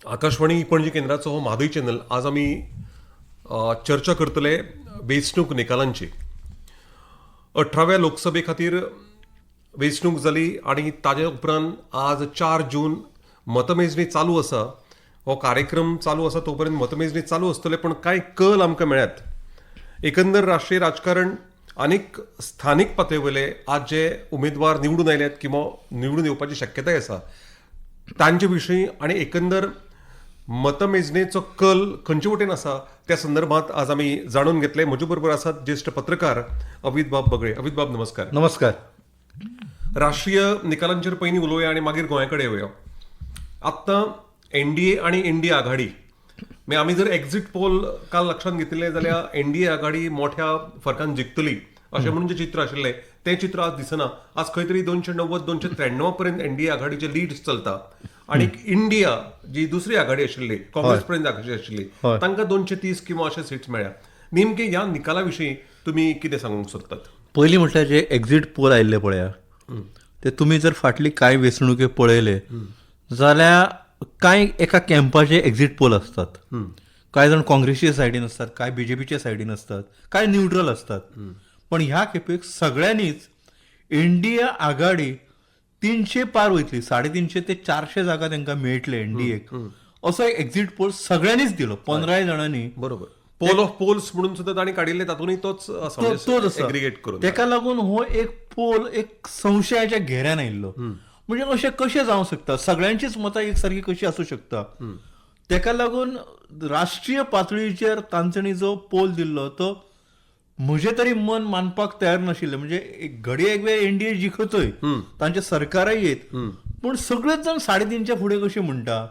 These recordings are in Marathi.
आकाशवाणी पणजी केंद्राचो हो म्हादय चॅनल. आज आमी चर्चा करतले वेंचणूक निकालांची. 18व्या लोकसभे खातीर वेंचणूक जाली आनी ताजे उपरांत आज 4 जून मतमेजणी चालू आसा. हो कार्यक्रम चालू आसा तोपर्यंत मतमेजणी चालू आसतले, पण कांय कल आमकां मेळ्ळ्यात. एकंदर राष्ट्रीय राजकारण आनीक स्थानीक पातळीवयले आज जे उमेदवार निवडून आयल्यात किंवा निवडून येवपाची शक्यताय आसा तांचे विशीं आनी एकंदर मतमेजणेचो कल खंयचे वटेन आसा त्या संदर्भात आज आमी जाणून घेतले. म्हजे बरोबर आसात ज्येश्ठ पत्रकार अवित बाब बगळे. अवित बाब, नमस्कार. नमस्कार. राष्ट्रीय निकालांचेर पयलीं उलोवया आनी मागीर गोंया कडेन येवया. आत्तां एनडीए आनी इंडिया आघाडी, म्हणजे आमी जर एक्झिट पोल काल लक्षांत घेतले जाल्यार एनडीए आघाडी मोठ्या फरकान जिखतली अशें म्हणून जे चित्र आशिल्लें तें चित्र आज दिसना. आज खंय तरी 290-293 पर्यंत एनडीए आघाडीचे लीड चलता आणि इंडिया जी दुसरी आघाडी आशिल्ली, काँग्रेस पर्यंत आघाडी आशिल्ली, तांकां 230 किंवा अशे सीट्स मेळ्ळ्या. नेमके ह्या निकाला विशीं तुमी कितें सांगूंक सोदतात? पयलीं म्हटल्यार जे एक्झिट पोल आयिल्ले पळया, ते तुमी जर फाटली कांय वेंचणुके पळयले जाल्यार कांय एका कॅम्पाचे एक्झिट पोल असतात. कांय जाण काँग्रेसीच्या सायडीन असतात, कांय बीजेपीच्या सायडीन असतात, कांय न्यूट्रल असतात. पण ह्या खेपेक सगळ्यांनीच इंडिया आघाडी 300 पार वयतली, 350 ते 400 जागा तांकां मेळटले एनडीएक, असो एक एक्झिट पोल सगळ्यांनीच दिलो. 15 जाणांनी. बरोबर. पोल ऑफ पोल्स म्हणून सुद्धा तांणी काडिल्ले, तातूंय तोच एग्रिगेट करून. तेका लागून हो एक पोल एक संशयाच्या घेऱ्यान आयिल्लो. म्हणजे अशें कशें जावंक शकता? सगळ्यांचीच मतां एक सारकी कशी आसूं शकता? तेका लागून राष्ट्रीय पातळीचेर तांच्यांनी जो पोल दिल्लो तो म्हजे तरी मन मानपाक तयार नाशिल्लें. म्हणजे घडये एक वेळ एनडीए जिखतय, तांचे सरकाराय येत, पूण सगळेच जाण 3.5च्या फुडें कशें म्हणटा.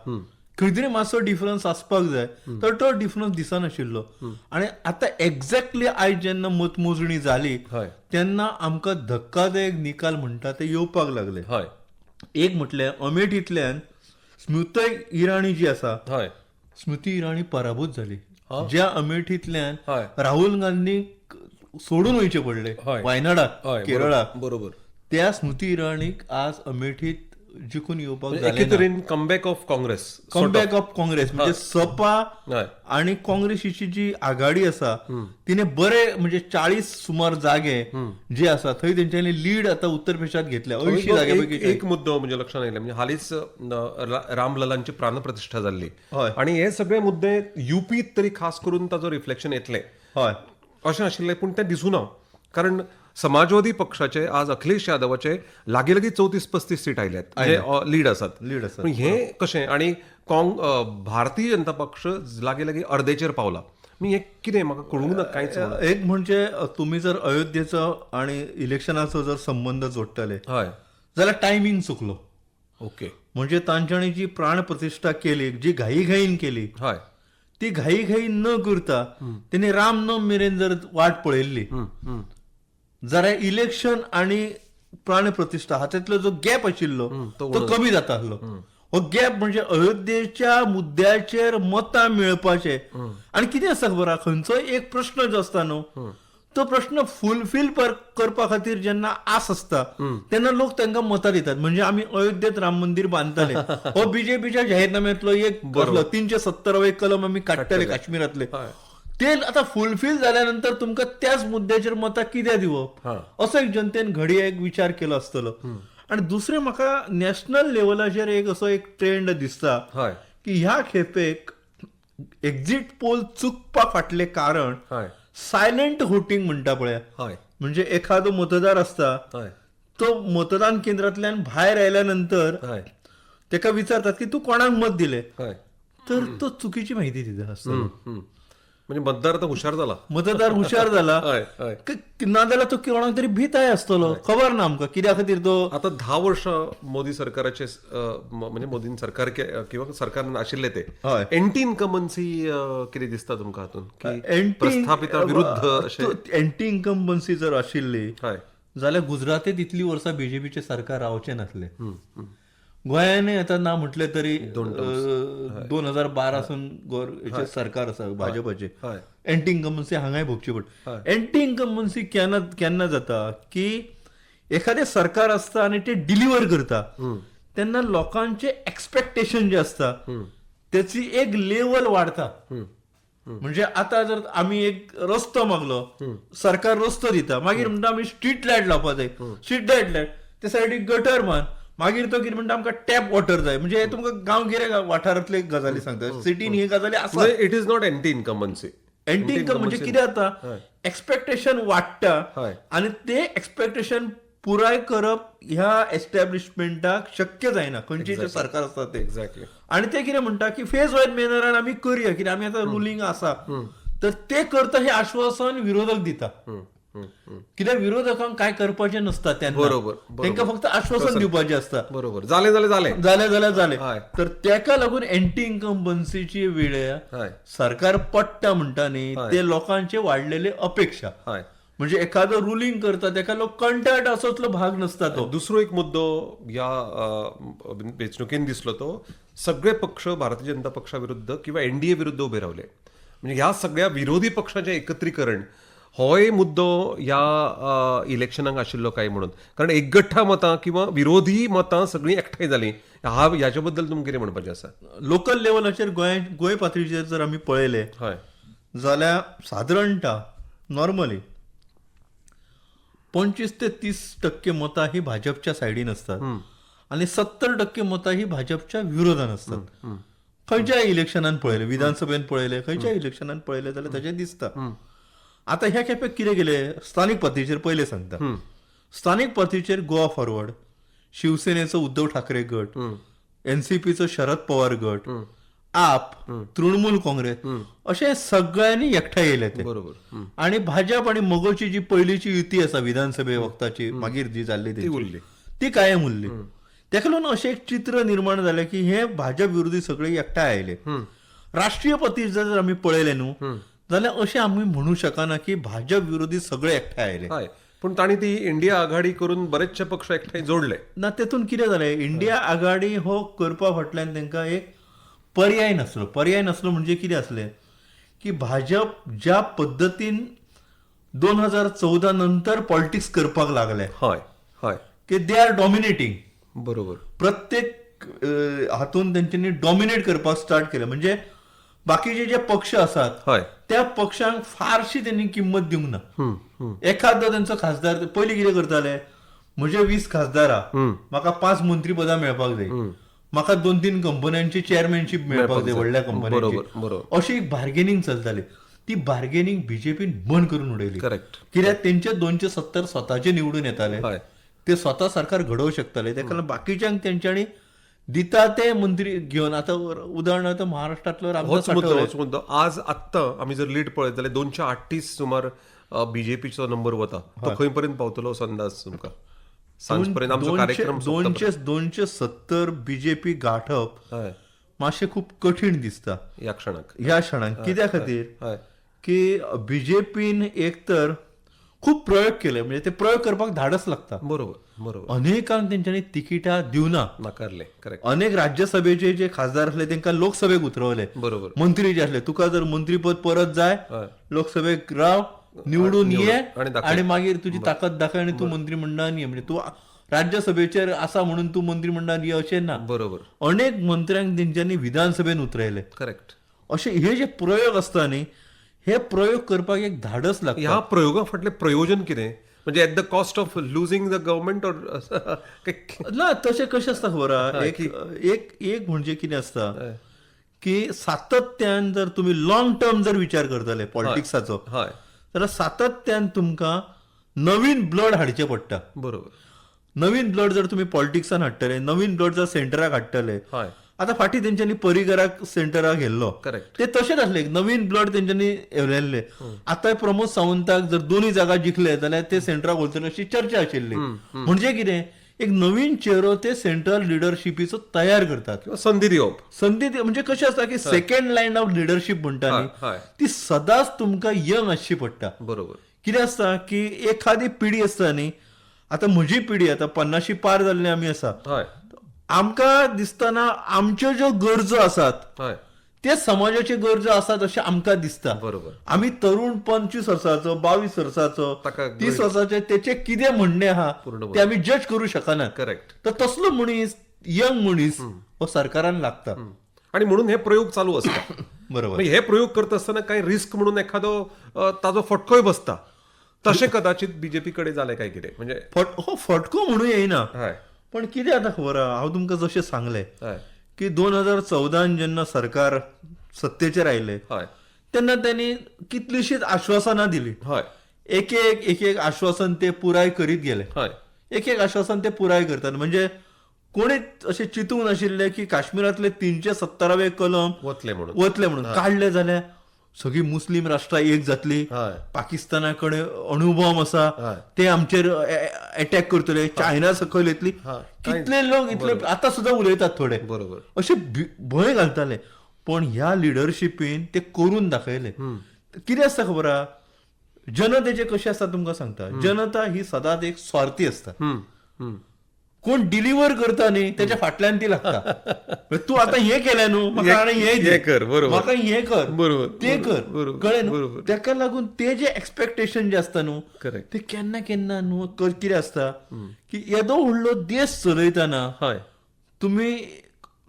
खंय तरी मातसो डिफरन्स आसपाक जाय, तर तो डिफरन्स दिसनाशिल्लो. आनी आतां एक्झॅक्टली आयज जेन्ना मतमोजणी जाली तेन्ना आमकां धक्कादायक निकाल म्हणटा ते येवपाक लागले. एक म्हटल्यार अमेठींतल्यान स्मृती इराणी जी आसा, स्मृती इराणी पराभूत जाली. ज्या अमेठींतल्यान राहुल गांधीक सोडून वयचे पडले वायनाडा, केरळा, बरोबर, त्या स्मृती इराणीक आज अमेठीत जिखून येवपाक जालें. Comeback of Congress. म्हणजे सपा आणि काँग्रेसीची जी आघाडी आसा तिने बरे म्हणजे 40 सुमार जागे जे आसा थंय तेंच्यांनी लीड आता उत्तर प्रदेशात घेतल्या. 80 जाग्यापैकी एक मुद्दो म्हणजे लक्षात आयला, म्हणजे हालींच रामललांची प्राणप्रतिष्ठा जाल्ली आणि हे सगळे मुद्दे युपीत तरी खास करून ताचो रिफ्लेक्शन येतले अशें आशिल्लें, पूण तें दिसूना. कारण समाजवादी पक्षाचे आज अखिलेश यादवाचे लागीं 34-35 सीट आयल्यात, लीड आसात. पण हे कशें? आणि भारतीय जनता पक्ष लागीं अर्देचेर पावला. हे कितें म्हाका कळूंक ना कांयच. एक म्हणजे तुम्ही जर अयोध्येचो आणि इलेक्शनाचो जर संबंध जोडटले जाल्यार टायमींग चुकलो. ओके. म्हणजे तांच्यांनी जी प्राणप्रतिष्ठा केली, जी घाईघाईन केली, ती घाईघाईन न करता तेणी रामनवमी मेरेन जर वाट पळयल्ली जाल्यार इलेक्शन आणि प्राणप्रतिष्ठा हातूंतलो जो गॅप आशिल्लो तो कमी जाता आसलो. हो गॅप म्हणजे अयोध्येच्या मुद्द्याचेर मतां मेळपाचे. आणि कितें आसता खबर आहा, खंयचोय एक प्रश्न जो आसता न्हू, तो प्रश्न फुलफिल करपा खातीर जेन्ना आस आसता तेन्ना लोक तांकां मतां दितात. म्हणजे आमी अयोध्येत राम मंदिर बांदतले, हो बीजेपीच्या जाहीरनाम्यांतलो एक 370 कलम आमी काडटले काश्मीरातले, ते आता फुलफिल जाल्यानंतर तुमकां त्याच मुद्द्याचेर मतां कित्याक दिवप, असो एक जनतेन घडये एक विचार केलो आसतलो. आणि दुसरें म्हाका नॅशनल लेवलाचेर एक असो एक ट्रेंड दिसता की ह्या खेपेक एक्झिट पोल चुकपा फाटलें कारण सायलेंट व्होटिंग म्हणटा पळया. म्हणजे एखादो मतदार असता, तो मतदान केंद्रांतल्यान भायर आयल्यानंतर तेका विचारतात की तूं कोणाक मत दिलें, तर तो चुकीची माहिती दिता आसता. म्हणजे मतदार आता हुशार झाला. नाजाल्यार तो कोणाक तरी भिताय आसतलो, खबर ना आमकां कित्या खातीर तो. आता 10 वर्ष मोदी सरकाराचे, म्हणजे मोदी सरकार किंवा सरकार आशिल्ले ते एंटी इन्कम्बन्सी कितें दिसता तुमकां हातून? प्रस्थापिता विरुद्ध एंटी इन्कम्बन्सी जर आशिल्ली जाल्यार गुजरातीत इतली वर्सां बीजेपीचे सरकार रावचे नासले. गोंयानय आता ना म्हटले तरी 2012 सावन सरकार आसा भाजपाचे. एंटी इन्कम्बन्सी हांगाय भोगची पडटा. एंटी इन्कम्बन्सी केन्ना जाता की एखादें सरकार आसता आनी ते डिलिव्हर करता तेन्ना लोकांचे एक्सपेक्टेशन जे आसता त्याची एक लेवल वाढता. म्हणजे आता जर आम्ही एक रस्तो मागलो, सरकार रस्तो दिता, मागीर म्हणटा आम्ही स्ट्रीट लायट लावपाक जाय, स्ट्रीट लायट ते सायडीक गटर मान, मागीर तो कितें म्हणटा आमकां टॅप वॉटर जाय. म्हणजे हे तुमकां गांवगिऱ्या वाठारांतले गजाली सांगता, सिटीन ही गजाली आसा. It is not anti incumbency. Anti income म्हणजे कितें जाता, एक्सपेक्टेशन वाडटा आणि ते एक्सपेक्टेशन पुराय करप ह्या एस्टॅब्लिशमेंटाक शक्य जायना, खंयचें जे सरकार आसता ते. एक्झॅक्टली. आणि ते कितें म्हणटा की फेज वायज मॅनरान आमी करया, कित्याक आमी आतां रुलींग आसा. तर ते करता हे आश्वासन विरोधक दिता, कित्याक विरोधकांक काय करपाचें नसता तेन्ना. बरोबर. तांकां फक्त आश्वासन दिवपाचें असता. बरोबर. जालें जालें. तर तेका लागून एंटी इन्कम्बन्सीची वेळ सरकार पडटा म्हणटा न्ही, ते लोकांचे वाडलेले अपेक्षा. म्हणजे एखादो रुलींग करता तेका लोक कंटाळटा असोतलो भाग नसता तो. दुसरो एक मुद्दो ह्या वेंचणुकेन दिसलो तो सगळे पक्ष भारतीय जनता पक्षा विरुद्ध किंवा एनडीए विरुद्ध उभे रावले. म्हणजे ह्या सगळ्या विरोधी पक्षांचें एकत्रीकरण होय मुद्दो ह्या इलेक्शनाक आशिल्लो काय म्हणून. कारण एकगठ्ठा मतां किंवा विरोधी मतां सगळीं एकठांय जालीं. ह्याच्या बद्दल तुमकां कितें म्हणपाचें आसा? लोकल लेवलाचेर गोंय पातळीचेर जर आमी पळयले जाल्यार साधारणता नॉर्मली 25 ते 30% मतां ही भाजपच्या सायडीन असतात आणि 70% मतां ही भाजपच्या विरोधान असतात. खंयच्याय इलेक्शनान पळयले, विधानसभेन पळयले, खंयच्याय इलेक्शनान पळयले जाल्यार तशें दिसता. आता ह्या खेपेक कितें केलें, स्थानीक पातळीचेर पयलें सांगता. स्थानीक पातळीचेर गोवा फॉरवर्ड, शिवसेनेचो उद्धव ठाकरे गट, एनसीपीचो शरद पवार गट, आप, तृणमूल काँग्रेस अशे सगळ्यांनी एकठांय येयले ते. बरोबर. आणि भाजप आणि मगोची जी पयलींची युती आसा विधानसभे वक्ताची मागीर जी जाल्ली ती कायम उरली. तेका लागून अशें एक चित्र निर्माण जालें की हे भाजप विरोधी सगळे एकठांय आयले. राष्ट्रीय पातळीचेर जर आमी पळयले न्हू जाल्यार अशें आमी म्हणू शकना की भाजप विरोधी सगळे एकठांय आयले. पूण तांणी ती इंडिया आघाडी करून बरेचशे पक्ष एकठांय जोडले ना. तेतून कितें जालें, इंडिया आघाडी हो करपा फाटल्यान तांकां एक पर्याय नसलो म्हणजे कितें आसलें की भाजप ज्या पद्दतीन 2014 नंतर पॉलिटिक्स करपाक लागले की दे आर डॉमिनेटिंग. बरोबर. प्रत्येक हातून तेंच्यांनी डॉमिनेट करपाक स्टार्ट केलं. म्हणजे बाकीचे जे पक्ष असतात त्या पक्षांक फारशी त्यांनी किंमत दिवंक ना. एखादो त्यांचो खासदार पयलीं कितें करताले, म्हजे 20 खासदार म्हाका 5 मंत्रीपदां मेळपाक जाय, म्हाका 2-3 कंपन्यांची चेअरमॅनशीप मेळपाक जाय व्हडल्या कंपन्यांची, अशी एक बार्गेनिंग चलताली. ती बार्गेनिंग बीजेपीन बंद करून उडयली. कित्याक तेंचे 270 स्वताचे निवडून येताले, ते स्वता सरकार घडोवंक शकताले. तेका लागून बाकीच्यांक तेंच्यांनी दिता ते मंत्री घेवन, आता उदाहरणार्थ महाराष्ट्रातलो मुद्दो आज आत्ता आमी जर लीड पळयत जाल्यार 238 सुमार बीजेपीचो नंबर वता. तो खंय पर्यंत पावतलो असो अंदाज तुमकां? सांज पर्यंत आमचो कार्यक्रम 270 बीजेपी गाठप मातशें खूप कठीण दिसता ह्या क्षणाक. कित्या खातीर की बीजेपीन एक तर खूप प्रयोग केले, म्हणजे ते प्रयोग करपाक धाडस लागता. बरोबर. अनेकांक तेंच्यांनी तिकिटां दिवना, नाकारले. अनेक राज्यसभेचे जे खासदार आसले तांकां लोकसभेक उतरवले. बरोबर. मंत्री जे आसले, तुका जर मंत्रीपद परत जाय, लोकसभेक राव, निवडून ये आणि मागीर तुजी ताकद दाखय आणि तू मंत्रिमंडळान ये. म्हणजे तू राज्यसभेचेर आसा म्हणून तू मंत्रिमंडळान ये अशें ना. बरोबर. अनेक मंत्र्यांक तेंच्यांनी विधानसभेन उतरयले. अशे हे जे प्रयोग आसता न्ही, हे प्रयोग करपाक एक धाडस लागता. ह्या प्रयोगा फाटलें प्रयोजन कितें? म्हणजे at the cost of losing the government ना, तशें कशें आसता खबर आहा, एक म्हणजे कितें आसता की सातत्यान जर तुम्ही लॉंग टर्म जर विचार करतले पॉलिटिक्साचो जाल्यार सातत्यान तुमकां नवीन ब्लड हाडचें पडटा. बरोबर. नवीन ब्लड जर तुम्ही पॉलिटिक्सान हाडटले, नवीन ब्लड जर सेंटराक हाडटले. आता फाटीं तेंच्यांनी परिघराक सेंटराक घेतलो, ते तशेंच आसले, नवीन ब्लड तेंच्यांनी येयल्ले. आता प्रमोद सावंताक जर 2 जागा जिखले जाल्यार ते सेंटराक वचतले अशी चर्चा आशिल्ली. म्हणजे कितें, एक नवीन चेहरो ते सेंट्रल लिडरशिपीचो तयार करतात, संधी दिवप. म्हणजे कशें आसता की सेकंड लायन ऑफ लिडरशिप म्हणटा न्ही, ती सदांच तुमकां यंग आसची पडटा. बरोबर. कितें आसता की एखादी पिढी आसता न्ही, आता म्हजी पिढी आता 50 पार जाल्ले आमी आसा, आमकां दिसतना आमच्यो ज्यो गरजो आसात ते समाजाच्यो गरजो आसात अशें आमकां दिसता. बरोबर. आमी तरुण 25 वर्साचो, 22 वर्साचो, 30 वर्साचे तेचे कितें म्हणणें आहा ते आमी जज करू शकना. तर तसलो मनीस, यंग मनीस हो सरकारान लागता. आणि म्हणून हे प्रयोग चालू असतात. बरोबर. म्हणजे हे प्रयोग करत असताना काही रिस्क म्हणून एखादो ताजो फटकोय बसता, तशें कदाचित बीजेपीकडे जालें काय कितें. म्हणजे फटको म्हणून येईना, हय पण कितें आतां खबर आहा, हांव तुमकां जशें सांगलें हय की 2014 जेन्ना सरकार सत्तेचेर आयले हय तेन्ना त्यांनी कितलीशीच आश्वासनां दिली. हय एक एक आश्वासन ते पुराय करीत गेले. हय एक आश्वासन ते पुराय करतात. म्हणजे कोणीच अशें चिंतूंक नाशिल्ले की काश्मीरातले 317 कलम वतले म्हणून. वतले म्हणून. काढले जाल्यार सगळी मुस्लिम राष्ट्रां एक जातली. हय पाकिस्तानाकडे अणुबॉम्ब आसा, हय. ते आमचेर अटॅक करतले. चायना सकयल येतली. हय. कितले लोक इतले आतां सुद्धा उलयतात थोडे बरोबर. अशे भंय घालताले. पण ह्या लिडरशिपीन ते करून दाखयले. कितें आसता खबर आहा, जनतेचे कशें आसता तुमकां सांगता. जनता ही सदांच एक स्वार्थी असता. कोण डिलिव्हर करता न्ही त्याच्या फाटल्यान ती लागता. तू आता हे केलें न्हू, म्हाका आनी हे कर, बरोबर. म्हाका हे कर, बरोबर, ते कर, बरोबर, कळ्ळें न्हू. बरोबर. तेका लागून ते जे एक्सपेक्टेशन जे असता न्हू, Correct. ते केन्ना केन्ना न्हू कितें असता की येदो व्हडलो देश चलयतना हय तुम्ही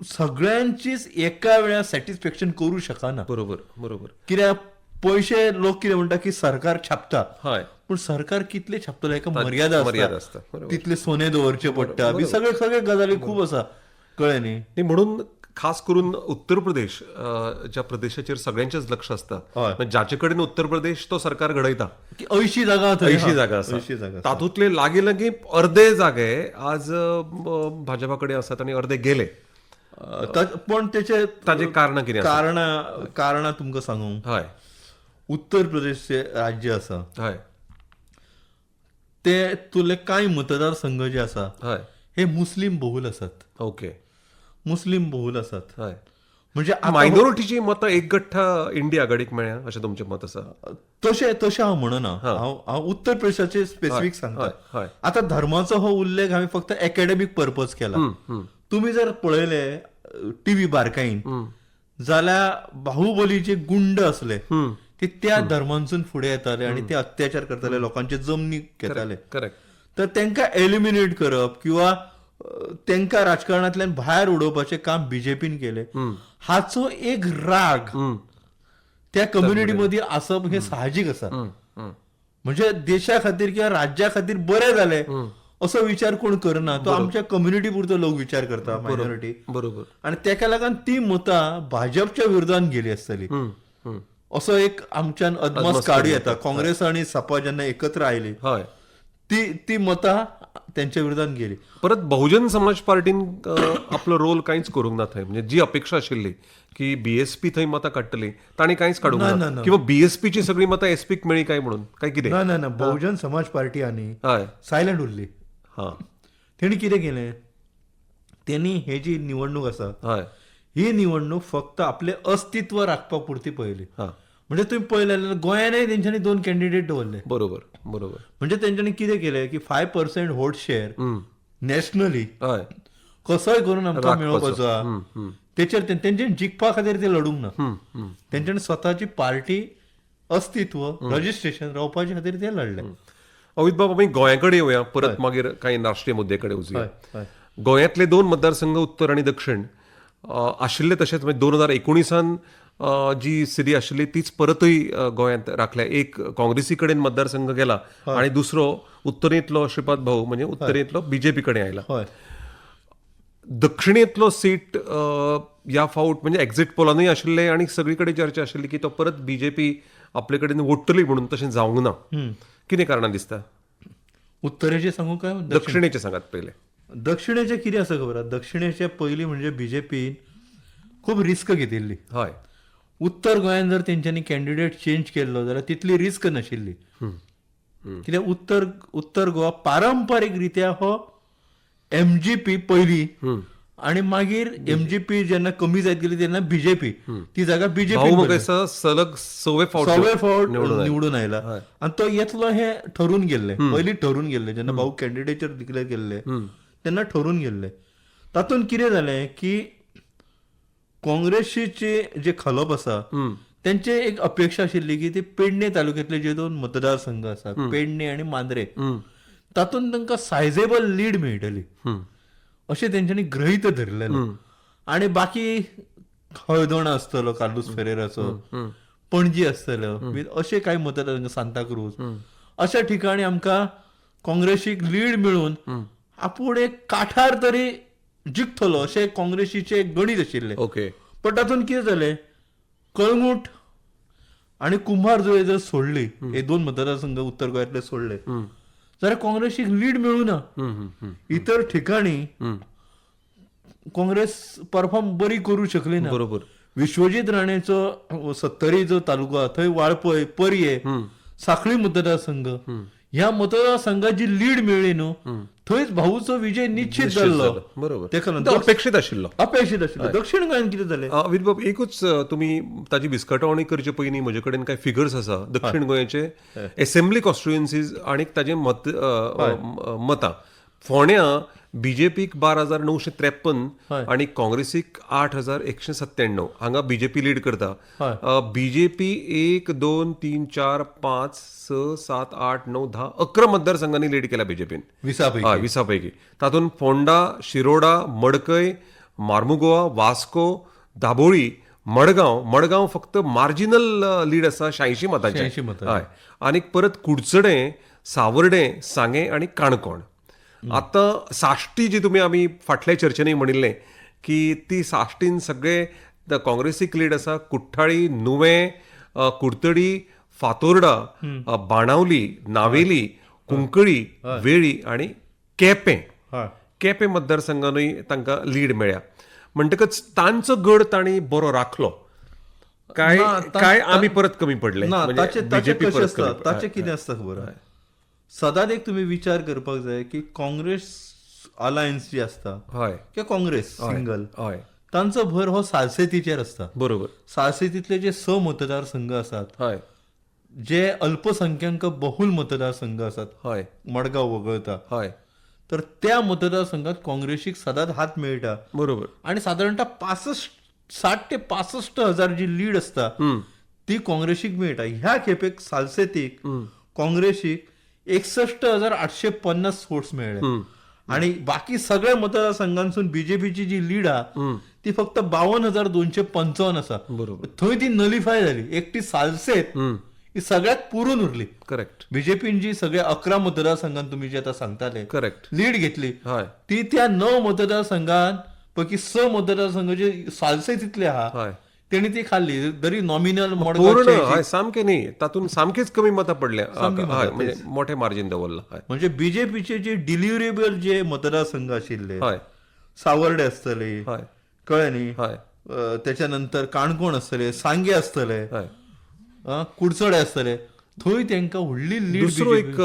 सगळ्यांचीच एका वेळा सॅटिस्फॅक्शन करू शकना. बरोबर बरोबर. कित्याक पयशे लोक कितें म्हणटा की सरकार छापता, हय पण सरकार कितले छापतलो हेका मर्यादा मर्यादा असता. असता. बरोबर. तितले सोने दवरचे पडटा, सगळे गजाली खूप आसा, कळ्ळें न्ही. नाही, म्हणून खास करून उत्तर प्रदेश ज्या प्रदेशाचेर सगळ्यांचेच लक्ष असता. हय. म्हणजे जाचे कडेन उत्तर प्रदेश तो सरकार घडयता. की 80 जागा थंय 80 जागा आसा. 80 जागा. तातूंतले लागीं अर्दे जागे आज भाजपा कडेन आसात आणि अर्दे गेले. पण त्याचे ताजे कारणां कितें आसा? कारणां तुमकां सांगू. हय उत्तर प्रदेशचे राज्य आसा हय ते तुले कांय मतदारसंघ जे आसा हय हे मुस्लिम बहुल आसात. ओके. मुस्लिम बहुल आसात. हय म्हणजे मायनॉरिटीची मतां एकगठ्ठा इंडिया आघाडीक मेळ्ळ्या अशें तुमचें मत आसा? तशें हांव म्हणना. हांव उत्तर प्रदेशाचे स्पेसिफीक सांगता. हय आता धर्माचो हो उल्लेख हांवें फक्त अकॅडमिक पर्पज केला. तुम्ही जर पळयले टीव्ही बारकाईन जाल्यार बाहुबलीचे गुंड असले ते त्या धर्मांसून फुडें येताले आणि ते अत्याचार करताले, लोकांचे जमनी घेताले. करेक्ट. तर तांकां एलिमिनेट करप किंवा तांकां राजकारणांतल्यान भायर उडोवपाचें काम बीजेपीन केलें. हाचो एक राग त्या कम्युनिटी मदीं आसप हे साहजीक आसा. म्हणजे देशा खातीर किंवा राज्या खातीर बरें जालें असो विचार कोण करना. तो आमच्या कम्युनिटी पुरतो लोक विचार करता, मायनॉरिटी. बरोबर. आणि तेका लागून ती मतां भाजपच्या विरोधान गेली आसतली असो एक आमच्यान अदमास काडू येता. काँग्रेस आणि सपा जेन्ना एकत्र आयली हय ती मतां त्यांच्या विरोधान गेली. परत बहुजन समाज पार्टीन आपलो रोल कांयच करूंक ना थंय. म्हणजे जी अपेक्षा आशिल्ली की बीएसपी थंय मतां काडटली तांणी कांयच काडूंक ना. किंवा बीएसपीची सगळी मतां एसपीक मेळ्ळी काय म्हणून काय कितें? ना बहुजन समाज पार्टी आनी हय सायलंट उरली. हा तेणी कितें केलें, त्यांनी हे जी निवडणूक आसा हय ही निवडणूक फक्त आपले अस्तित्व राखपा पुरती पळयली. हा म्हणजे तुम्ही पळयलें जाल्यार गोंयानय तेंच्यांनी 2 कॅन्डिडेट दवरले. बरोबर बरोबर. म्हणजे तेंच्यांनी कितें केलें की 5% व्होट शेअर नॅशनली हय कसोय करून आमकां मेळोवपाचो आहा. तेचेर तेंच्यांनी जिखपा खातीर ते लडूंक ना. तेंच्यांनी स्वताची पार्टी अस्तित्व रजिस्ट्रेशन रावपाचे खातीर ते लढले. अमित बाब, आमी गोंयाकडे येवया, परत मागीर काही राष्ट्रीय मुद्दे कडेन वचूया. गोंयांतले 2 मतदारसंघ उत्तर आणि दक्षिण आशिल्ले तशेंच 2019 जी स्थिती आशिल्ली तीच परतूय गोंयांत राखल्या. एक काँग्रेसी कडेन मतदारसंघ गेला आणि दुसरो उत्तरेंतलो श्रीपाद भाऊ म्हणजे उत्तरेंतलो बीजेपी कडेन आयला. दक्षिणेंतलो सीट ह्या फावट म्हणजे एक्झिट पोलानूय आशिल्ले आणि सगळी कडेन चर्चा आशिल्ली की तो परत बीजेपी आपले कडेन ओडटली म्हणून. तशें जावंक ना. कितें कारणां दिसता? उत्तरेचे सांगू काय दक्षिणेचे सांगात पयले. दक्षिणेचे कितें आसा खबर आहा, दक्षिणेचे पयलीं म्हणजे बीजेपीन खूब रिस्क घेतिल्ली. हय उत्तर गोंयांत जर तेंच्यांनी कॅन्डिडेट चेंज केल्लो जाल्यार तितली रिस्क नाशिल्ली. कित्याक उत्तर गोवा पारंपारीक रित्या हो एमजीपी पयलीं आणि मागीर एमजीपी जेन्ना कमी जायत गेली तेन्ना बीजेपी ती जागा बीजेपी सलग 6 फावट निवडून आयला. आणि तो येतलो हे ठरून गेल्ले, पयलीं ठरून गेल्ले. जेन्ना भाऊ कॅन्डिडेचर डिक्लेअर केल्ले तेन्ना ठरून गेल्ले. तातूंत कितें जालें की काँग्रेसीचे जे खलप आसा त्यांचे एक अपेक्षा आशिल्ली की ते पेडणे तालुक्यांतले जे 2 मतदारसंघ आसा, पेडणे आणि मांद्रे, तातूंत तांकां सायझेबल लीड मेळटली अशें तेंच्यांनी गृहीत धरलेलें. आणि बाकी हळदण आसतलो कार्लोस फेरेराचो, पणजी आसतलो, असे काही मतदारसंघ, सांताक्रूज, अशा ठिकाणी आमकां काँग्रेसीक लीड मेळून आपूण एक काठार तरी जिखतलो अशें काँग्रेसीचे गणीत आशिल्ले. ओके. पण तातूंत कितें जालें, कळंगूट आनी कुंभारजुळे जर सोडली, हे 2 मतदारसंघ उत्तर गोंयांतले सोडले, जाल्यार काँग्रेसीक लीड मेळूना. इतर ठिकाणी काँग्रेस परफॉर्म बरी करू शकली ना. बरोबर. विश्वजीत राणेचो सत्तरी जो तालुका, थंय वाळपय, पर्ये, सांखळी मतदारसंघ, ह्या मतदारसंघाची लीड मेळ्ळी न्हू, थंयच भाऊचो विजय निश्चित जाल्लो. बरोबर. तेका तो लागून अपेक्षीत आशिल्लो. अपेक्षीत आशिल्लो. दक्षिण गोंयांत कितें जालें, अमित बाब, एकूच तुमी ताची विस्कटावणी करचे पयलीं म्हजे कडेन कांय फिगर्स आसा दक्षिण गोंयचे एसेंब्ली कॉन्स्टिट्युएन्सीज आणि ताजे मतां. फोंड्यां बीजेपीक 12,953 आणि काँग्रेसीक 8,197 हांगा बीजेपी लीड करता. बीजेपी 1, 2, 3, 4, 5, 6, 7, 8, 9, 10, 11 मतदारसंघांनी लीड केला बीजेपीन. 20 पैकी. तातूंत फोंडा, शिरोडा, मडकय, मार्मुगोवा, वास्को, दाबोळी, मडगांव फक्त मार्जिनल लीड आसा 86 मतांचे. हय. आनी परत कुडचडे, सावर्डे, सांगे आणि काणकोण. आतां साश्टी जी तुमी आमी फाटल्या चर्चेनी म्हणिल्लें की ती साश्टीन सगळे काँग्रेसीक लीड आसा. कुठ्ठाळी, नुवें, कुडतडी, फातोर्डा, बाणावली, नावेली, कुंकळी, वेळी आणि केपें मतदारसंघानूय तांकां लीड मेळ्ळ्या. म्हणटकच तांचो गड तांणी बरो राखलो काय आमी परत कमी पडले. बीजेपी ताचे कितें आसता खबर आहा, सदांच एक तुमी विचार करपाक जाय की काँग्रेस अलायन्स जी आसता किंवा काँग्रेस सिंगल, तांचो भर हो सालसेतीचेर आसता. बरोबर. सालसेतीतले जे 6 मतदारसंघ आसात, जे अल्पसंख्याक बहुल मतदारसंघ आसात, मडगांव वगळता, तर त्या मतदारसंघात काँग्रेसीक सदांच हात मेळटा. बरोबर. आणि साधारणतः 60 ते 65 हजार जी लीड असता ती काँग्रेसीक मेळटा. ह्या खेपेक सालसेतीक काँग्रेसीक 61,850 वोट्स मेळ्ळे. आणि बाकी सगळ्या मतदारसंघांसून बीजेपीची जी लीड आहा ती फक्त 52,255 आसा. बरोबर. थंय ती नलिफाय जाली. एकटी सालसेत ही सगळ्यात पुरून उरली. करेक्ट. बीजेपीन जी सगळ्या 11 मतदारसंघांत तुम्ही जे आता सांगताले करेक्ट लीड घेतली, ती त्या 9 मतदारसंघांत पैकी 6 मतदारसंघ जे सालसेतीतले आहा तेणी ती खाल्ली. जरी नॉमिनल पूर्ण सामके न्ही, तातूंत सामकेच कमी मतां पडल्या, म्हणजे मोठे मार्जिन दवरला. म्हणजे बीजेपीचे जे डिलिव्हरेबल जे मतदारसंघ आशिल्ले, सावर्डे आसतले, कळ्ळें न्ही, त्याच्यानंतर काणकोण आसतले, सांगे आसतले, कुडचडे आसतले, थंय तांकां व्हडली लीड. दुसरो एक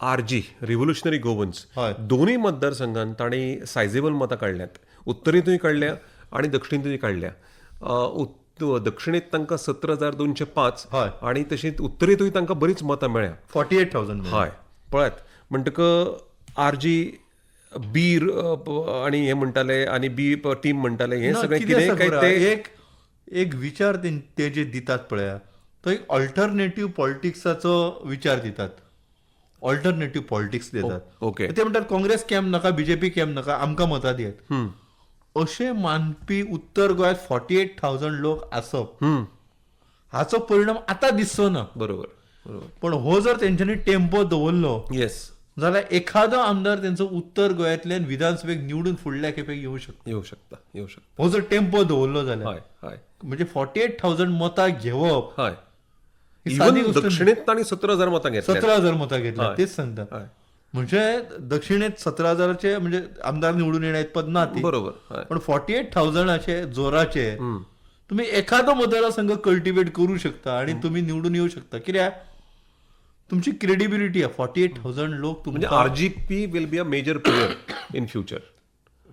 आरजी रिव्होल्युशनरी गोवन्स, दोनूय मतदारसंघांत तांणी सायजेबल मतां काडल्यात. उत्तरेंतूय काडल्या आणि दक्षिणेंतूय काडल्या. दक्षिणेत तांकां 17,205 आणि तशींच उत्तरेंतूय तांकां बरीच मतां मेळ्ळ्या, 48,000. हय पळयात. म्हणटकच आरजी बीर आणि हे म्हणटाले आणि बी टीम म्हणटाले हे सगळें कितें काय ते एक विचार ते जे दितात पळया, तो एक अल्टरनेटिव्ह पॉलिटिक्साचो विचार दितात. अल्टरनेटिव्ह पॉलिटिक्स देतात. ओके. ते म्हणतात काँग्रेस कॅम्प नाका, बीजेपी कॅम्प नाका, आमकां मतां दियात. अशे मानपी उत्तर गोंयांत 48,000 लोक आसप, हाचो परिणाम आता दिसचो ना. बरोबर. पण हो जर तेंच्यांनी टेम्पो दवरलो जाल्यार एखादो आमदार तेंचो उत्तर गोंयांतल्यान विधानसभेक निवडून फुडल्या खेपेक येऊ शकता. हो जर टेम्पो दवरलो जाल्यार म्हणजे 48,000 मतां घेवप. दक्षिणेत तांणी 17,000 मतां घेतल्या. 17,000 मतां घेतल्या, तेच सांगता. म्हणजे दक्षिणेत 17,000चे म्हणजे आमदार निवडून येण्यात पद ना ती. बरोबर. पण 48,000चे जोराचे तुम्ही एखादो मतदारसंघ कल्टिवेट करू शकता आणि तुम्ही निवडून येऊ शकता. कित्याक तुमची क्रेडिबिलिटी आहे. 48,000 लोक म्हणजे RGP will be a major player in future,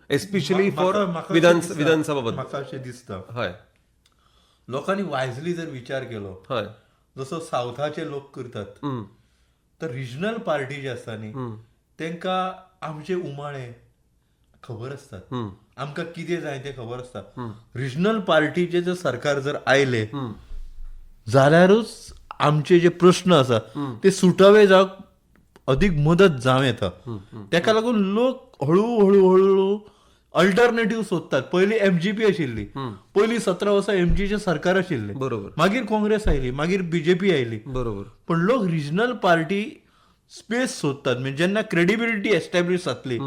especially for Vidhan Sabha. म्हाका अशें दिसता लोकांनी वायजली जर विचार केलो, जसो सावथाचे लोक करतात, तर रिजनल पार्टी जे आसता न्ही तांकां आमचे उमाळे खबर आसतात, आमकां कितें जाय तें खबर आसता. रिजनल पार्टीचे जर सरकार जर आयले जाल्यारूच आमचे जे प्रश्न आसा ते सुटावे जावंक अदीक मदत जावं येता. तेका लागून लोक हळू अल्टरनेटिव्ह सोदतात. पयलीं एमजीपी आशिल्ली, पयलीं 17 वर्सां एमजीचे सरकार आशिल्ले, बरोबर मागीर काँग्रेस आयली, मागीर बीजेपी आयली. बरोबर पण लोक रिजनल पार्टी स्पेस सोदतात. म्हणजे जेन्ना क्रेडिबिलिटी एस्टॅब्लिश जातली,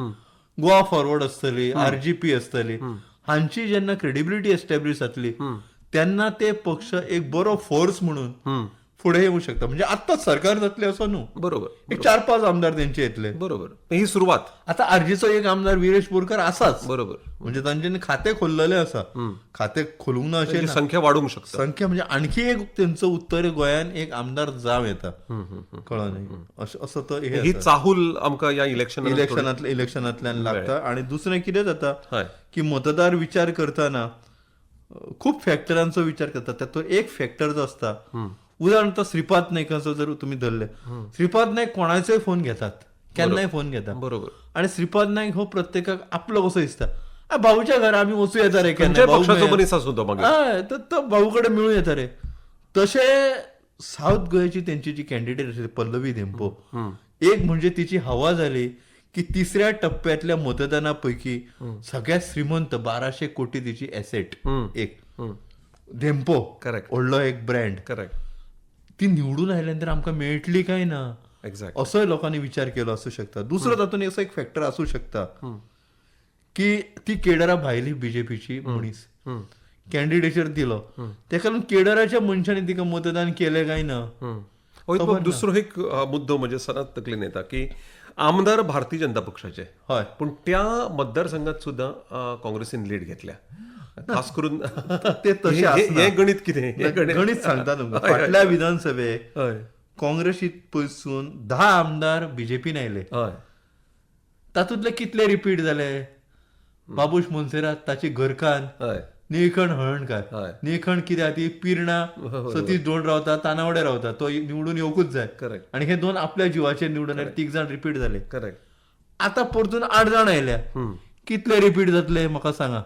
गोवा फॉरवर्ड आसतली, आरजीपी आसतली, हांची जेन्ना क्रेडिबिलिटी एस्टॅब्लिश जातली तेन्ना ते पक्ष एक बरो फोर्स म्हणून फुडें येवंक शकता. म्हणजे आत्ताच सरकार जातले असो न्हू, बरोबर एक 4-5 आमदार तेंचे येतले. बरोबर ही सुरुवात. आता आरजीचो एक आमदार विरेश बोरकर आसाच, बरोबर म्हणजे तांच्यांनी खाते खोललेले आसा. खाते खोलूंक ना अशें त्याची ना. संख्या वाढूंक शकता. संख्या म्हणजे आणखी एक तेंचो उत्तर गोंयान एक आमदार जाव येता. कळ्ळें न्ही, असो तो हे ही चाहूल आमकां या इलेक्शनांतल्यान लागता. आणि दुसरें कितें जाता की मतदार विचार करतना खूप फॅक्टरांचो विचार करता. तातूंत एक फॅक्टर जो आसता, उदाहरणार्थ श्रीपाद नायकाचो जर तुमी धरले, श्रीपाद नायक कोणाचोय फोन घेतात, केन्नाय फोन घेतात. बरोबर. आणि श्रीपाद नायक हो प्रत्येकाक आपलो कसो दिसता, भाऊच्या घरा आमी वचूं येता रे, खंयच्याय पक्षाचो मनीस आसूं तो मागीर. हय, तो भाऊ कडेन मेळूं येता रे. तशे साऊथ गोंयची तेंची जी कॅन्डिडेट आशिल्ली पल्लवी धेंपो, एक म्हणजे तिची हवा जाली की तिसऱ्या टप्प्यातल्या मतदाना पैकी सगळ्यात श्रीमंत 1200 कोटी तिची एसेट एक धेंपो, करेक्ट, व्हडलो एक ब्रँड, करेक्ट, ती निवडून आयल्यानंतर आमकां मेळटली काय ना एक्झॅक्ट असोय लोकांनी विचार केलो असू शकता. दुसरो तातूंत असो एक फॅक्टर असू शकता की ती केडरा भायली बीजेपीची मनीस कॅन्डिडेचर दिलो, तेका लागून केडराच्या मनशांनी तिका मतदान केलें काय ना. दुसरो एक मुद्दो म्हणजे सदांच तकलेन येता की आमदार भारतीय जनता पक्षाचे, हय, पूण त्या मतदारसंघात सुद्धा काँग्रेसीन लीड घेतल्या. खास करून ते तशें आसना. हे गणित कितें? गणित सांगता तुमकां. फाटल्या विधानसभेक काँग्रेसीत पयसून 10 आमदार बीजेपीन आयले. तातूंतले कितले रिपीट जाले? बाबूश मोन्सेरात, ताची घरकान, निळखंड हळणकार. निळखंड कित्याक ती पिर्णा सतीश दोन रावता, तानावडे रावता, तो निवडून येवकूच जाय. करेक्ट. आणि हे दोन आपल्या जिवाचेर निवडून आयले, 3 जाण रिपीट जाले. करेक्ट. आता परतून 8 जाण आयल्या. कितले रिपीट जातले म्हाका सांगा.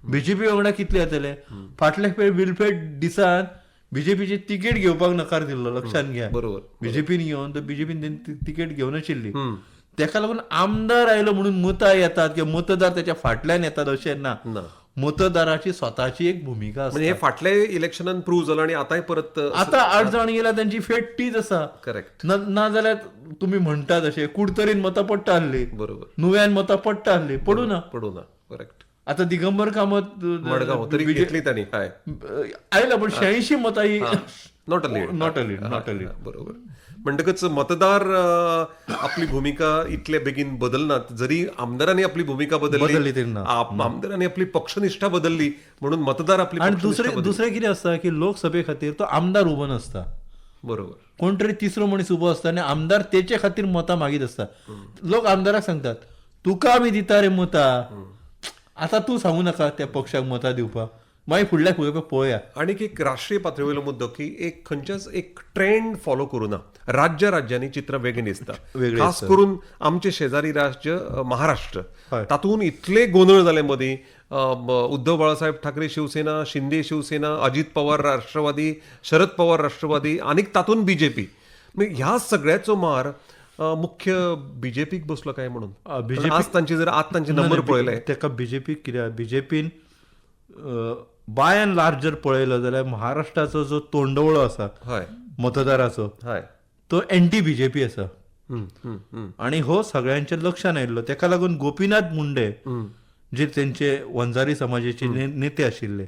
बीजेपी वांगडा कितले येतले? फाटल्या खेपे विलफेड दिसान बीजेपीची तिकेट घेवपाक नकार दिल्लो, लक्षात घ्या. बरोबर. बीजेपीन घेवन तर बीजेपीन तिकेट घेवन आशिल्ली. तेका लागून आमदार आयलो म्हणून मतां येतात किंवा मतदार त्याच्या फाटल्यान येतात अशें ना. मतदाराची स्वताची एक भूमिका आसता. म्हणजे हे फाटल्या इलेक्शनान प्रूव्ह जालां आणि आतांय परत आता 8 जाण गेल्या, त्यांची फेट तीच आसा. करेक्ट. ना जाल्यार तुम्ही म्हणतात अशें कुडतरीन मतां पडटा आसली, बरोबर, नुव्यान मतां पडटा आसली, पडू ना. करेक्ट. आता दिगंबर कामत मडगांव तरी घेतली तांणी आयला, पण 86 मतां ही नॉट अ लीड. बरोबर. म्हणटकच मतदार आपली भूमिका इतले बेगीन बदलनात. जरी आमदारांनी आपली भूमिका बदलली, आमदारांनी आपली पक्षनिष्ठा बदलली, म्हणून मतदार आपली. आणि दुसरें कितें आसता की लोकसभे खातीर तो आमदार उबो नासता. बरोबर. कोण तरी तिसरो मनीस उबो आसता आणि आमदार तेचे खातीर मतां मागीत आसता. लोक आमदाराक सांगतात, तुका आमी दिता रे मतां, आता तू सांगू नका त्या पक्षाक मतां दिवपाक, मागीर फुडल्या खेपे पळोवया. आणि एक राष्ट्रीय पातळीवेलो मुद्दो की एक खंयच्याच एक ट्रेंड फॉलो करू ना. राज्यांनी चित्र वेगळें दिसता. खास करून आमचे शेजारी राज्य महाराष्ट्र, तातूंत इतले गोंधळ जाले मदीं. उद्धव बाळासाहेब ठाकरे शिवसेना, शिंदे शिवसेना, अजित पवार राष्ट्रवादी, शरद पवार राष्ट्रवादी, आणि तातूंत बीजेपी. ह्या सगळ्याचो मार मुख्य बीजेपीक बसलो काय म्हणून. आज तांचे नंबर पळयले, तेका बीजेपीक कित्याक बीजेपीन बाय अँड लार्जर पळयलो जाल्यार महाराष्ट्राचो जो तोंडवळो आसा मतदाराचो, तो एंटी बीजेपी आसा. आणि हो सगळ्यांच्या लक्षात आयिल्लो. तेका लागून गोपीनाथ मुंडे जे तेंचे वंजारी समाजाचे नेते आशिल्ले,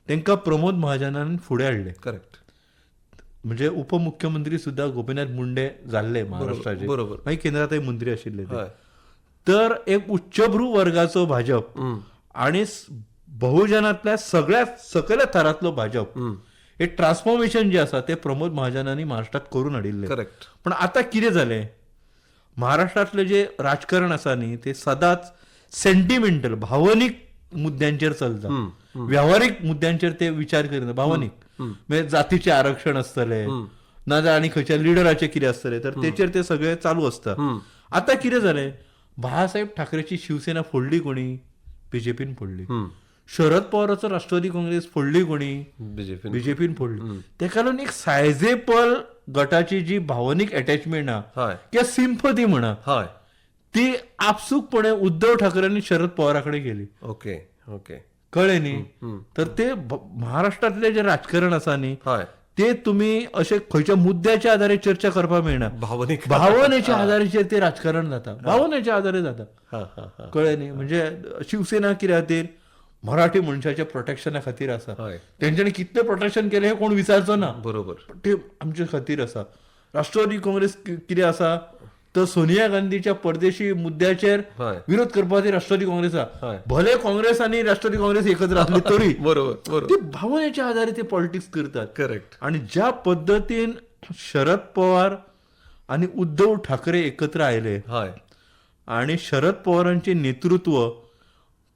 तांकां प्रमोद महाजनान फुडें हाडले. करेक्ट. म्हणजे उपमुख्यमंत्री सुद्धा गोपीनाथ मुंडे जाल्ले महाराष्ट्राचे. बरोबर. मागीर केंद्रांतय मंत्री आशिल्ले. तर एक उच्चभ्रू वर्गाचो भाजप आणि बहुजनातल्या सगळ्यात सकल्या थरांतलो भाजप, हे ट्रान्सफॉर्मेशन जे आसा ते प्रमोद महाजनांनी महाराष्ट्रात करून हाडिल्ले. करेक्ट. पण आता कितें जालें, महाराष्ट्रातले जे राजकारण आसा न्ही ते सदांच सेंटिमेंटल, भावनीक मुद्द्यांचेर चलता. व्यावहारिक मुद्द्यांचेर ते विचार करिना. भावनीक म्हणजे जातीचे आरक्षण आसतले, नाजाल्यार आनी खंयच्या लिडराचे कितें आसतले, तर तेचेर ते सगळे चालू आसता. आता कितें जालें, बाळासाहेब ठाकरेची शिवसेना फोडली कोणी? बीजेपीन फोडली. शरद पवाराचो राष्ट्रवादी काँग्रेस फोडली कोणी? बीजेपीन फोडली. तेका लागून एक सायझेबल गटाची जी भावनीक अटॅचमेंट आहा किंवा सिंपथी म्हणा, ती आपसूकपणे उद्धव ठाकरे आणि शरद पवाराकडे गेली. ओके ओके कळ्ळे न्ही. तर ते महाराष्ट्रातले जे राजकारण आसा न्ही हय ते तुम्ही अशे खंयच्या मुद्द्याच्या आधारे चर्चा करपाक मेळना. भावनीक भावनेच्या आधारे ते राजकारण जाता, भावनेच्या आधारे जाता. हा हा हा कळ्ळे न्ही. म्हणजे शिवसेना कित्या खातीर मराठी मनशाच्या प्रोटेक्शना खातीर आसा. हय तेंच्यांनी कितले प्रोटेक्शन केले हे कोण विचारचो ना. बरोबर ते आमच्या खातीर आसा. राष्ट्रवादी काँग्रेस कितें आसा तर सोनिया गांधीच्या परदेशी मुद्द्याचेर हय विरोध करपाची राष्ट्रवादी काँग्रेस हय. आसा. भले काँग्रेस आणि राष्ट्रवादी काँग्रेस एकत्र असली तरी बरोबर बरोबर ते भावनेच्या आधारे ते पॉलिटिक्स करतात. करेक्ट आणि ज्या पद्धतीन शरद पवार आणि उद्धव ठाकरे एकत्र आयले हय आणि शरद पवारांचे नेतृत्व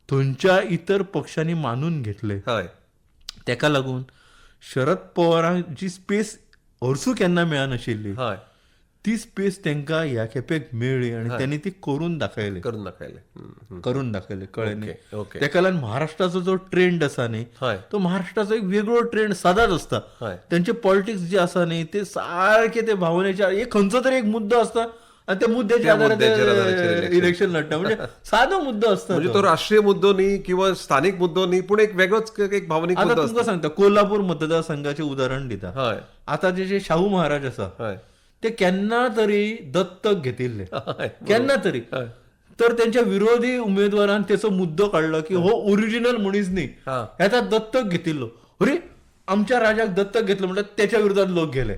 थंयच्या इतर पक्षांनी मानून घेतले, हय तेका लागून शरद पवारांची स्पेस हरसूं केन्ना मेळनाशिल्ली हय ती स्पेस तांकां ह्या खेपेक मेळ्ळी आणि त्यांनी ती करून दाखयली. करून दाखयले करून दाखयले. कळ्ळे न्ही. ओके ओके तेका लागून महाराष्ट्राचो जो ट्रेंड आसा न्ही हय तो महाराष्ट्राचो एक वेगळो ट्रेंड सदांच असता. हय त्यांचे पॉलिटिक्स जे आसा न्ही ते सारखे ते भावनेच्या एक खंयचो तरी एक मुद्दो असता आणि त्या मुद्द्याच्या मुद्द्याचेर आधाराचेर आधारे election. इलेक्शन लढता. म्हणजे साधो मुद्दो असता. म्हणजे तो राष्ट्रीय मुद्दो न्ही किंवा स्थानिक मुद्दो न्ही पूण एक वेगळोच एक भावनीक आता मुद्दो तुमकां सांगता कोल्हापूर मतदारसंघाचे उदाहरण दिता. हय आता जे शाहू महाराज आसा हय ते केन्ना तरी दत्तक घेतिल्ले, हय केन्ना तरी. हय तर त्यांच्या विरोधी उमेदवारान त्याचो मुद्दो काढलो की हो ओरिजिनल मनीस न्ही, हा ह्याचा दत्तक घेतिल्लो. अरे आमच्या राजाक दत्तक घेतलं म्हणतात त्याच्या विरोधात लोक गेले.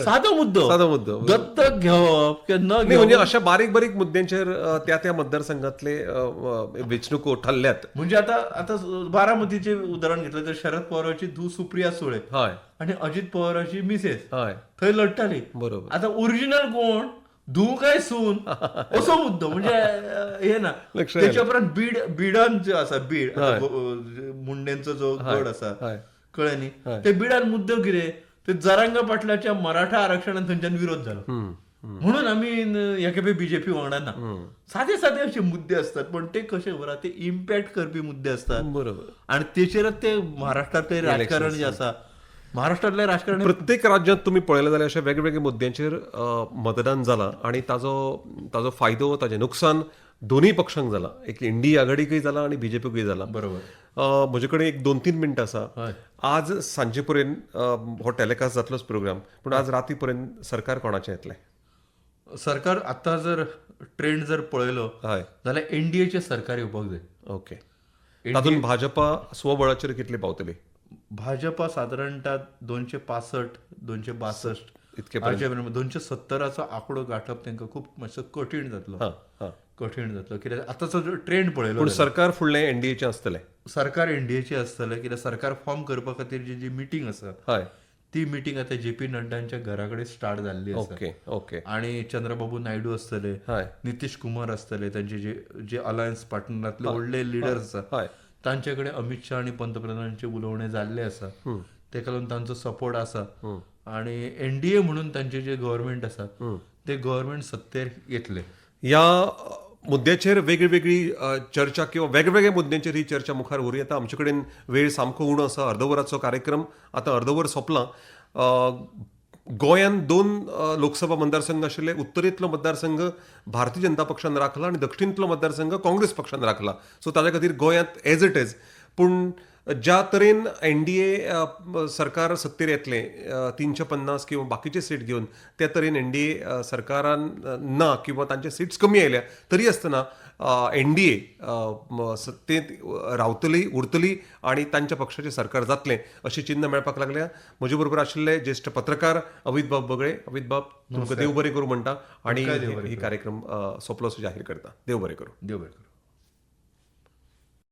साधो मुद्दो. साधो मुद्दो दत्तक घेवप किंवा न नाही, म्हणजे घेवप अशा बारीक बारीक मुद्द्यांचेर त्या त्या मतदारसंघातले वेचणुको ठरल्यात. म्हणजे आता आता बारामतीचे उदाहरण घेतलं तर शरद पवारांची धू सुप्रिया सुळे हय आणि अजित पवारांची मिसेस हय थंय लढटाली. बरोबर आता ओरिजिनल कोण धू काय सून असो मुद्दो. म्हणजे हे ना लक्षात त्याच्या उपरांत बिडान जे आसा बीड हय. मुंडेंचो जो गड आसा हय कळ्ळे न्ही ते बिडान मुद्दो कितें ते जरांगा पाटलाच्या मराठा आरक्षणात थंयच्यान विरोध झालो म्हणून आम्ही ह्या खेपे बीजेपी वांगडा ना. साधे साधे असे मुद्दे असतात पण ते कसे बरा ते इम्पॅक्ट करपी मुद्दे असतात बरोबर. आणि तेचेरच ते महाराष्ट्रातले राजकारण जे आसा महाराष्ट्रातले राजकारण प्रत्येक राज्यांत तुम्ही पळयलें जाल्यार अशा वेगवेगळ्या मुद्द्यांचेर मतदान जालां आणि ताजो फायदो ताजें नुकसान दोनूय पक्षांक जाला. एक इंडिया आघाडीकय जाला आणि बीजेपीकय जाला. बरोबर. म्हजे कडेन एक 2-3 मिनटां आसा. हय. आज सांजे पर्यंत हो टॅलिकास्ट जातलोच प्रोग्राम पण आज राती पर्यंत सरकार कोणाचें येतलें? सरकार आता जर ट्रेंड जर पळयलो हय जाल्यार एनडीएचे सरकार येवपाक जाय. ओके. तातूंत भाजपा स्वबळाचेर कितली पावतली? भाजपा साधारणतः 265-262 इतके 270चा आंकडो गाठप तांकां खूप मातसो कठीण जातलो. हां हां कठीण जातलो कित्याक आतांचो जो ट्रेंड पळयलो पूण सरकार फुडलें एनडीएचें आसतलें. सरकार एनडीएचे आसतलें कित्याक सरकार फॉर्म करपा खातीर जी मिटींग आसा हय ती मिटींग आता जेपी नड्डांच्या घराकडे स्टार्ट जाल्ली आसा. ओके ओके आणि चंद्रबाबू नायडू आसतले, हय नितीश कुमार आसतले, त्यांचे जे अलायन्स पार्टनरांतले व्हडले लिडर्स आसा हय तांचे कडेन अमित शाह आणि पंतप्रधानांचे उलोवणे जाल्ले आसा. तेका लागून तांचो सपोर्ट आसा आणि एनडीए म्हणून तांचे जे गव्हर्नमेंट आसा ते गव्हर्नमेंट सत्तेर येतले. ह्या मुद्द्याचेर वेगळी चर्चा किंवा वेगवेगळ्या मुद्द्यांचेर ही चर्चा मुखार व्हरू येता. आमचे कडेन वेळ सामको उणो आसा. अर्दवराचो कार्यक्रम आतां अर्दवर सोंपला. गोंयांत 2 लोकसभा मतदारसंघ आशिल्ले. उत्तरेंतलो मतदारसंघ भारतीय जनता पक्षान राखला आणि दक्षिणेंतलो मतदारसंघ काँग्रेस पक्षान राखला. सो ताच्या खातीर गोंयांत एज इट इज. पूण ज्या तरेन एनडीए सरकार सत्तेर येतलें 350 किंवा बाकीचे सीट घेवन त्या तरेन एनडीए सरकारान ना किंवा तांचे सीट्स कमी आयल्या तरी आसतना एनडीए सत्तेंत रावतली उरतली आणि तांच्या पक्षाचें सरकार जातलें अशी चिन्ह मेळपाक लागल्या. म्हजे बरोबर आशिल्ले ज्येश्ठ पत्रकार अवित बाब बगळे. अवित बाब तुमकां देव बरें करूं म्हणटा आणि ही कार्यक्रम सोंपलो असो जाहीर करता. देव बरें करूं. देव बरें करूं.